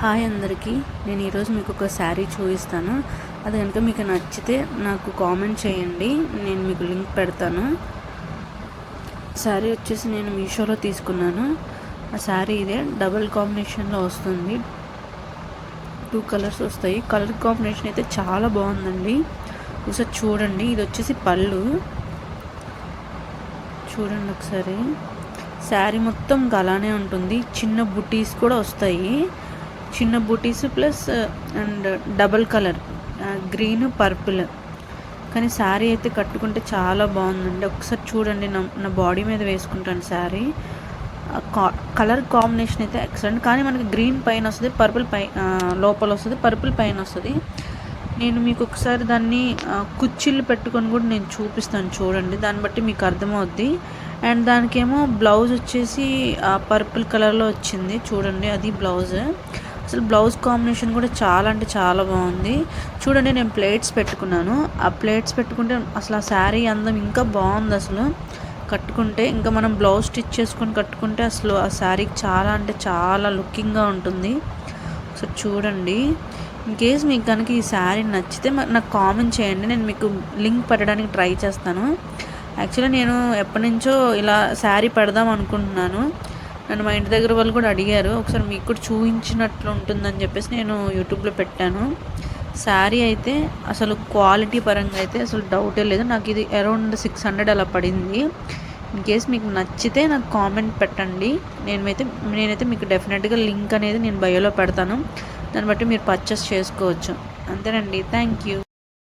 Hi అందరికీ, నేను ఈరోజు మీకు ఒక శారీ చూపిస్తాను. అది కనుక మీకు నచ్చితే నాకు కామెంట్ చేయండి, నేను మీకు లింక్ పెడతాను. శారీ వచ్చేసి నేను మీషోలో తీసుకున్నాను. ఆ శారీ ఇదే డబుల్ కాంబినేషన్లో వస్తుంది. 2 కలర్స్ వస్తాయి. కలర్ కాంబినేషన్ అయితే చాలా బాగుందండి. ఒకసారి చూడండి. ఇది వచ్చేసి పళ్ళు చూడండి ఒకసారి. శారీ మొత్తం అలానే ఉంటుంది. చిన్న బుటీస్ కూడా వస్తాయి. చిన్న బూటీస్ plus and double colour green purple. కానీ శారీ అయితే కట్టుకుంటే చాలా బాగుందండి. ఒకసారి చూడండి. నా బాడీ మీద వేసుకుంటాను శారీ. కలర్ కాంబినేషన్ అయితే ఎక్సలెంట్. కానీ మనకి గ్రీన్ పైన వస్తుంది, పర్పుల్ లోపల వస్తుంది, పర్పుల్ పైన వస్తుంది. నేను మీకు ఒకసారి దాన్ని కుచ్చిళ్ళు పెట్టుకొని కూడా నేను చూపిస్తాను చూడండి. దాన్ని బట్టి మీకు అర్థమవుద్ది. అండ్ దానికేమో బ్లౌజ్ వచ్చేసి పర్పుల్ కలర్లో వచ్చింది చూడండి. అది బ్లౌజ్. అసలు బ్లౌజ్ కాంబినేషన్ కూడా చాలా అంటే చాలా బాగుంది. చూడండి, నేను ప్లేట్స్ పెట్టుకున్నాను. ఆ ప్లేట్స్ పెట్టుకుంటే అసలు ఆ శారీ అందం ఇంకా బాగుంది. అసలు కట్టుకుంటే ఇంకా మనం బ్లౌజ్ స్టిచ్ చేసుకొని కట్టుకుంటే అసలు ఆ శారీకి చాలా అంటే చాలా లుకింగ్గా ఉంటుంది. సో చూడండి. ఇన్ కేస్ మీకు కనుక ఈ శారీ నచ్చితే నాకు కామెంట్ చేయండి. నేను మీకు లింక్ పెట్టడానికి ట్రై చేస్తాను. యాక్చువల్లీ నేను ఎప్పటి నుంచో ఇలా శారీ పెడదాం అనుకుంటున్నాను. నన్ను మా ఇంటి దగ్గర వాళ్ళు కూడా అడిగారు, ఒకసారి మీకు కూడా చూపించినట్లు ఉంటుందని చెప్పేసి నేను యూట్యూబ్లో పెట్టాను. శారీ అయితే అసలు క్వాలిటీ పరంగా అయితే అసలు డౌటే లేదు. నాకు ఇది అరౌండ్ 600 అలా పడింది. ఇన్ కేస్ మీకు నచ్చితే నాకు కామెంట్ పెట్టండి. నేనైతే మీకు డెఫినెట్గా లింక్ అనేది నేను బయోలో పెడతాను. దాన్ని బట్టి మీరు పర్చేస్ చేసుకోవచ్చు. అంతేనండి. Thank you.